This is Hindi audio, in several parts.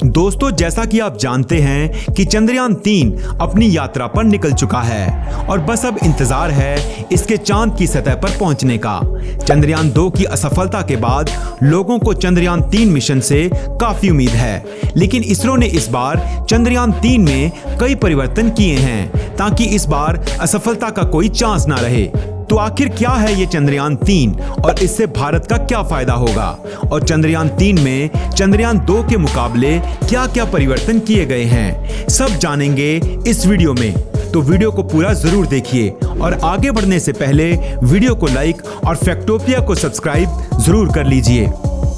दोस्तों, जैसा कि आप जानते हैं कि चंद्रयान 3 अपनी यात्रा पर निकल चुका है और बस अब इंतजार है इसके चांद की सतह पर पहुंचने का। चंद्रयान 2 की असफलता के बाद लोगों को चंद्रयान 3 मिशन से काफी उम्मीद है, लेकिन इसरो ने इस बार चंद्रयान 3 में कई परिवर्तन किए हैं ताकि इस बार असफलता का कोई चांस ना रहे। तो आखिर क्या है ये चंद्रयान 3 और इससे भारत का क्या फायदा होगा, और चंद्रयान 3 में चंद्रयान 2 के मुकाबले क्या क्या परिवर्तन किए गए हैं, सब जानेंगे इस वीडियो में। तो वीडियो को पूरा जरूर देखिए और आगे बढ़ने से पहले वीडियो को लाइक और फैक्टोपिया को सब्सक्राइब जरूर कर लीजिए।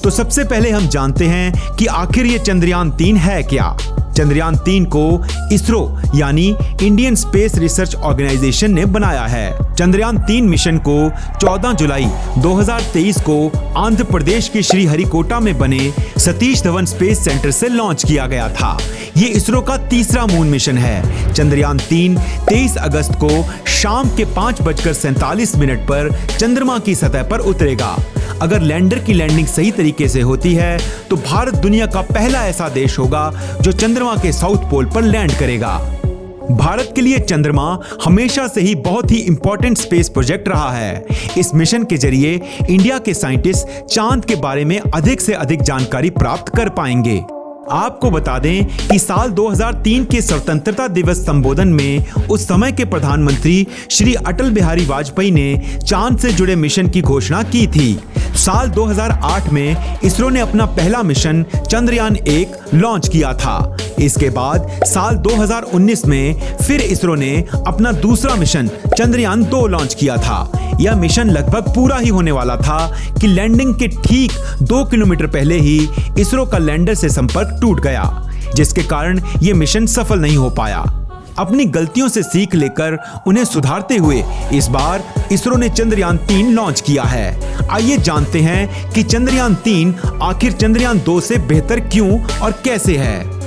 तो सबसे पहले हम जानते हैं कि आखिर ये चंद्रयान 3 है क्या। चंद्रयान 3 को इसरो यानी इंडियन स्पेस रिसर्च ऑर्गेनाइजेशन ने बनाया है। चंद्रयान 3 मिशन को 14 जुलाई 2023 को आंध्र प्रदेश के श्रीहरिकोटा में बने सतीश धवन स्पेस सेंटर से लॉन्च किया गया था। ये इसरो का तीसरा मून मिशन है। चंद्रयान 3 23 अगस्त को शाम के 5:47 पर चंद्रमा की सतह पर उतरेगा। अगर लैंडर की लैंडिंग सही तरीके से होती है तो भारत दुनिया का पहला ऐसा देश होगा जो चंद्रमा के साउथ पोल पर लैंड करेगा। भारत के लिए चंद्रमा हमेशा से ही बहुत ही इंपॉर्टेंट स्पेस प्रोजेक्ट रहा है। इस मिशन के जरिए इंडिया के साइंटिस्ट चांद के बारे में अधिक से अधिक जानकारी प्राप्त कर पाएंगे। आपको बता दें कि साल 2003 के स्वतंत्रता दिवस संबोधन में उस समय के प्रधानमंत्री श्री अटल बिहारी वाजपेयी ने चांद से जुड़े मिशन की घोषणा की थी। साल 2008 में इसरो ने अपना पहला मिशन चंद्रयान 1 लॉन्च किया था। इसके बाद साल 2019 में फिर इसरो ने अपना दूसरा मिशन चंद्रयान 2 लॉन्च किया था। यह मिशन लगभग पूरा ही होने वाला था कि लैंडिंग के ठीक 2 किलोमीटर पहले ही इसरो का लैंडर से संपर्क टूट गया, जिसके कारण यह मिशन सफल नहीं हो पाया। अपनी गलतियों से सीख लेकर उन्हें सुधारते हुए इस बार इसरो ने चंद्रयान 3 लॉन्च किया है। आइए जानते हैं कि चंद्रयान 3 आखिर चंद्रयान 2 से बेहतर क्यों और कैसे है।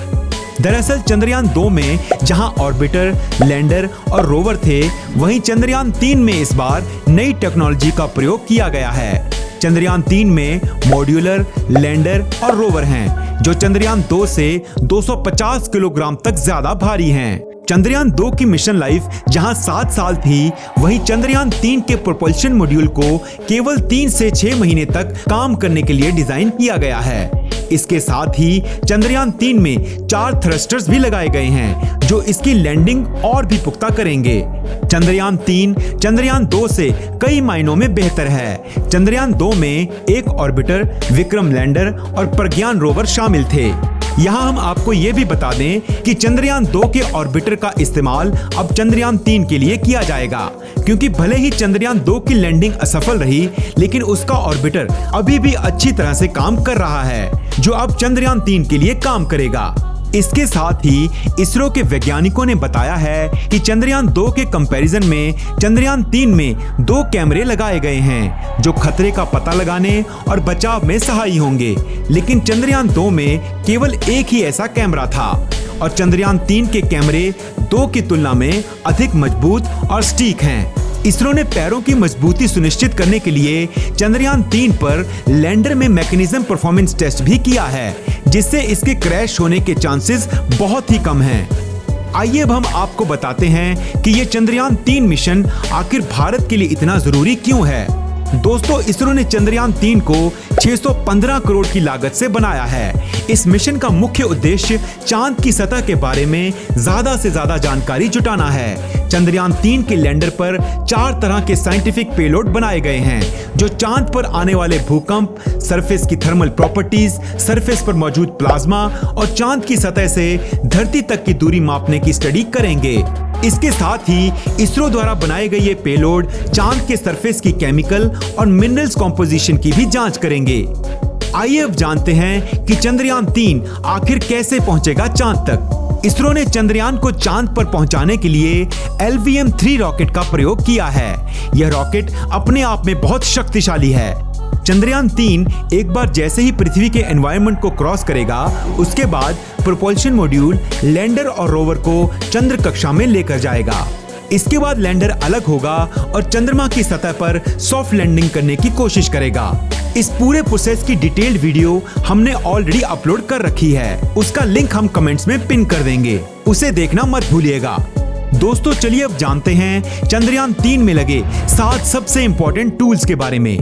दरअसल चंद्रयान 2 में जहां ऑर्बिटर, लैंडर और रोवर थे, वहीं चंद्रयान 3 में इस बार नई टेक्नोलॉजी का प्रयोग किया गया है। चंद्रयान 3 में मॉड्यूलर, लैंडर और रोवर हैं, जो चंद्रयान 2 से 250 किलोग्राम तक ज्यादा भारी हैं। चंद्रयान 2 की मिशन लाइफ जहां 7 साल थी, वहीं चंद्रयान 3 के प्रोपल्शन मॉड्यूल को केवल 3 से 6 महीने तक काम करने के लिए डिजाइन किया गया है। इसके साथ ही चंद्रयान 3 में 4 थ्रस्टर्स भी लगाए गए हैं, जो इसकी लैंडिंग और भी पुख्ता करेंगे। चंद्रयान 3 चंद्रयान 2 से कई मायनों में बेहतर है। चंद्रयान 2 में एक ऑर्बिटर, विक्रम लैंडर और प्रज्ञान रोवर शामिल थे। यहाँ हम आपको ये भी बता दें कि चंद्रयान 2 के ऑर्बिटर का इस्तेमाल अब चंद्रयान 3 के लिए किया जाएगा, क्योंकि भले ही चंद्रयान 2 की लैंडिंग असफल रही, लेकिन उसका ऑर्बिटर अभी भी अच्छी तरह से काम कर रहा है, जो अब चंद्रयान 3 के लिए काम करेगा। इसके साथ ही इसरो के वैज्ञानिकों ने बताया है कि चंद्रयान 2 के कंपैरिजन में चंद्रयान 3 में 2 कैमरे लगाए गए हैं, जो खतरे का पता लगाने और बचाव में सहायक होंगे। लेकिन चंद्रयान 2 में केवल एक ही ऐसा कैमरा था और चंद्रयान 3 के कैमरे 2 की तुलना में अधिक मजबूत और सटीक हैं। इसरो ने पैरों की मजबूती सुनिश्चित करने के लिए चंद्रयान 3 पर लैंडर में मैकेनिज्म परफॉर्मेंस टेस्ट भी किया है, जिससे इसके क्रैश होने के चांसेस बहुत ही कम हैं। आइए अब हम आपको बताते हैं कि ये चंद्रयान 3 मिशन आखिर भारत के लिए इतना जरूरी क्यों है। दोस्तों, इसरो ने चंद्रयान 3 को 615 करोड़ की लागत से बनाया है। इस मिशन का मुख्य उद्देश्य चांद की सतह के बारे में ज्यादा से ज्यादा जानकारी जुटाना है। चंद्रयान 3 के लैंडर पर 4 तरह के साइंटिफिक पेलोड बनाए गए हैं, जो चांद पर आने वाले भूकंप, सरफेस की थर्मल प्रॉपर्टीज, सरफेस पर मौजूद प्लाज्मा और चांद की सतह से धरती तक की दूरी मापने की स्टडी करेंगे। इसके साथ ही इसरो द्वारा बनाए गए ये पेलोड चांद के सरफेस की केमिकल और मिनरल्स कॉम्पोजिशन की भी जांच करेंगे। आइए अब जानते हैं कि चंद्रयान 3 आखिर कैसे पहुंचेगा चांद तक। इसरो ने चंद्रयान को चांद पर पहुंचाने के लिए LVM-3 रॉकेट का प्रयोग किया है। यह रॉकेट अपने आप में बहुत शक्तिशाली है। चंद्रयान 3 एक बार जैसे ही पृथ्वी के एनवायरनमेंट को क्रॉस करेगा, उसके बाद प्रोपल्शन मॉड्यूल लैंडर और रोवर को चंद्र कक्षा में लेकर जाएगा। इसके बाद लैंडर अलग होगा और चंद्रमा की सतह पर सॉफ्ट लैंडिंग करने की कोशिश करेगा। इस पूरे प्रोसेस की डिटेल्ड वीडियो हमने ऑलरेडी अपलोड कर रखी है, उसका लिंक हम कमेंट्स में पिन कर देंगे, उसे देखना मत भूलिएगा। दोस्तों चलिए अब जानते हैं चंद्रयान 3 में लगे 7 सबसे इंपॉर्टेंट टूल्स के बारे में।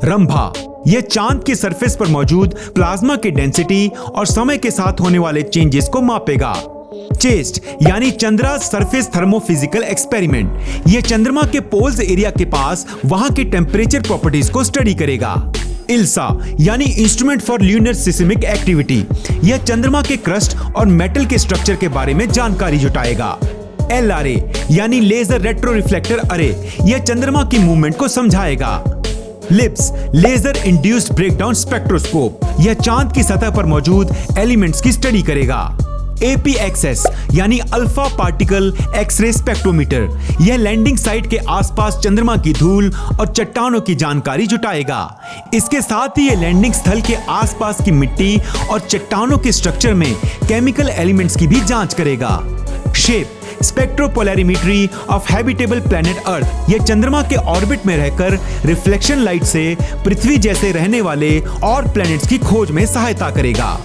रंभा, यह चांद के सरफेस पर मौजूद प्लाज्मा की डेंसिटी और समय के साथ होने वाले चेंजेस को मापेगा। चेस्ट यानी चंद्रा सरफेस थर्मोफिजिकल एक्सपेरिमेंट, यह चंद्रमा के पोल्स एरिया के पास वहां के टेम्परेचर प्रॉपर्टीज को स्टडी करेगा। इल्सा यानी instrument for lunar seismic activity, यह चंद्रमा के क्रस्ट और मेटल के स्ट्रक्चर के बारे में जानकारी जुटाएगा। LRA यानी लेजर रेट्रो रिफ्लेक्टर अरे, यह चंद्रमा की मूवमेंट को समझाएगा। LIBS laser induced breakdown spectroscope, यह चांद की सतह पर मौजूद एलिमेंट्स की स्टडी करेगा। APXS यानी अल्फा पार्टिकल एक्सरे स्पेक्ट्रोमीटर, यह लैंडिंग साइट के आसपास चंद्रमा की धूल और चट्टानों की जानकारी जुटाएगा। इसके साथ ही यह लैंडिंग स्थल के आसपास की मिट्टी और चट्टानों के स्ट्रक्चर में केमिकल एलिमेंट्स की भी जांच करेगा। Shape स्पेक्ट्रोपोलैरिमेट्री of habitable planet earth, यह चंद्रमा के ऑर्बिट में रहकर रिफ्लेक्शन लाइट से पृथ्वी जैसे रहने वाले और प्लैनेट्स की खोज में सहायता करेगा।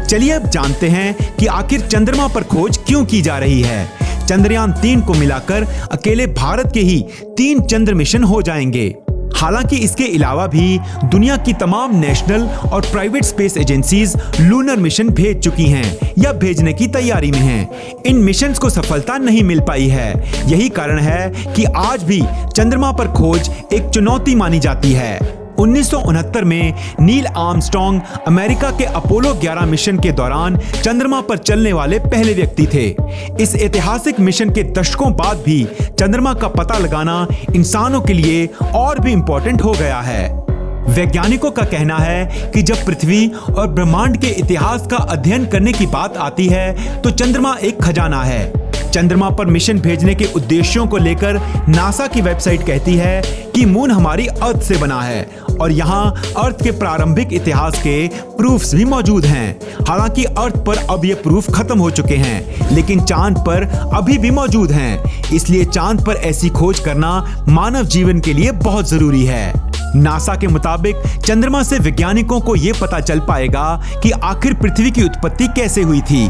चलिए अब जानते हैं कि आखिर चंद्रमा पर खोज क्यों की जा रही है। चंद्रयान 3 को मिलाकर अकेले भारत के ही 3 चंद्र मिशन हो जाएंगे। हालांकि इसके अलावा भी दुनिया की तमाम नेशनल और private space agencies lunar mission भेज चुकी हैं या भेजने की तैयारी में हैं। इन मिशंस को सफलता नहीं मिल पाई है। यही कारण है कि आज भी चंद्रमा पर खोज एक चुनौती मानी जाती है। 1969 में नील आर्मस्ट्रांग अमेरिका के अपोलो 11 मिशन के दौरान चंद्रमा पर चलने वाले पहले व्यक्ति थे। इस ऐतिहासिक मिशन के दशकों बाद भी चंद्रमा का पता लगाना इंसानों के लिए और भी इम्पोर्टेंट हो गया है। वैज्ञानिकों का कहना है कि जब पृथ्वी और ब्रह्मांड के इतिहास का अध्ययन करने की बात आती है तो चंद्रमा एक खजाना है। चंद्रमा पर मिशन भेजने के उद्देश्यों को लेकर नासा की वेबसाइट कहती है कि मून हमारी अर्थ से बना है और यहाँ अर्थ के प्रारंभिक इतिहास के प्रूफ्स भी मौजूद हैं। हालांकि अर्थ पर अब ये प्रूफ खत्म हो चुके हैं, लेकिन चांद पर अभी भी मौजूद हैं। इसलिए चांद पर ऐसी खोज करना मानव जीवन के लिए बहुत जरूरी है। नासा के मुताबिक चंद्रमा से वैज्ञानिकों को यह पता चल पाएगा कि आखिर पृथ्वी की उत्पत्ति कैसे हुई थी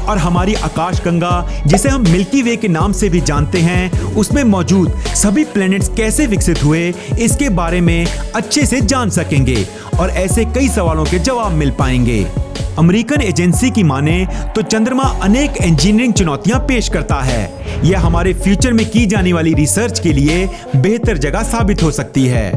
और हमारी आकाशगंगा, जिसे हम मिल्की वे के नाम से भी जानते हैं, उसमें मौजूद सभी प्लैनेट्स कैसे विकसित हुए, इसके बारे में अच्छे से जान सकेंगे और ऐसे कई सवालों के जवाब मिल पाएंगे। अमेरिकन एजेंसी की माने तो चंद्रमा अनेक इंजीनियरिंग चुनौतियां पेश करता है। यह हमारे फ्यूचर में की जाने वाली रिसर्च के लिए बेहतर जगह साबित हो सकती है।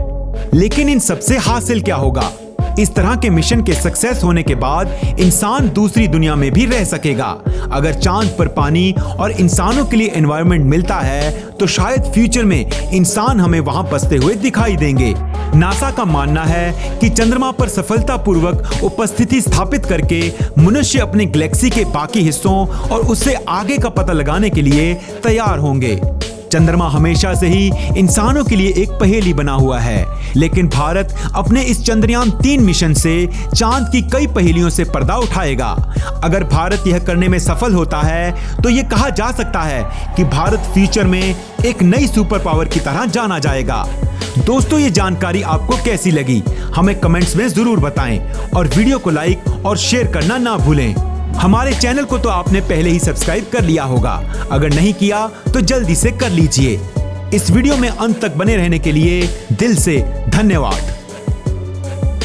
लेकिन इन सबसे हासिल क्या होगा? इस तरह के मिशन के सक्सेस होने के बाद इंसान दूसरी दुनिया में भी रह सकेगा। अगर चांद पर पानी और इंसानों के लिए एनवायरनमेंट मिलता है तो शायद फ्यूचर में इंसान हमें वहां बसते हुए दिखाई देंगे। नासा का मानना है कि चंद्रमा पर सफलतापूर्वक उपस्थिति स्थापित करके मनुष्य अपने गैलेक्सी के बाकी हिस्सों और उससे आगे का पता लगाने के लिए तैयार होंगे। चंद्रमा हमेशा से ही इंसानों के लिए एक पहेली बना हुआ है, लेकिन भारत अपने इस चंद्रयान 3 मिशन से चांद की कई पहेलियों से पर्दा उठाएगा। अगर भारत यह करने में सफल होता है तो यह कहा जा सकता है कि भारत फ्यूचर में एक नई सुपर पावर की तरह जाना जाएगा। दोस्तों, ये जानकारी आपको कैसी लगी हमें कमेंट्स में जरूर बताएं और वीडियो को लाइक और शेयर करना ना भूलें। हमारे चैनल को तो आपने पहले ही सब्सक्राइब कर लिया होगा, अगर नहीं किया तो जल्दी से कर लीजिए। इस वीडियो में अंत तक बने रहने के लिए दिल से धन्यवाद।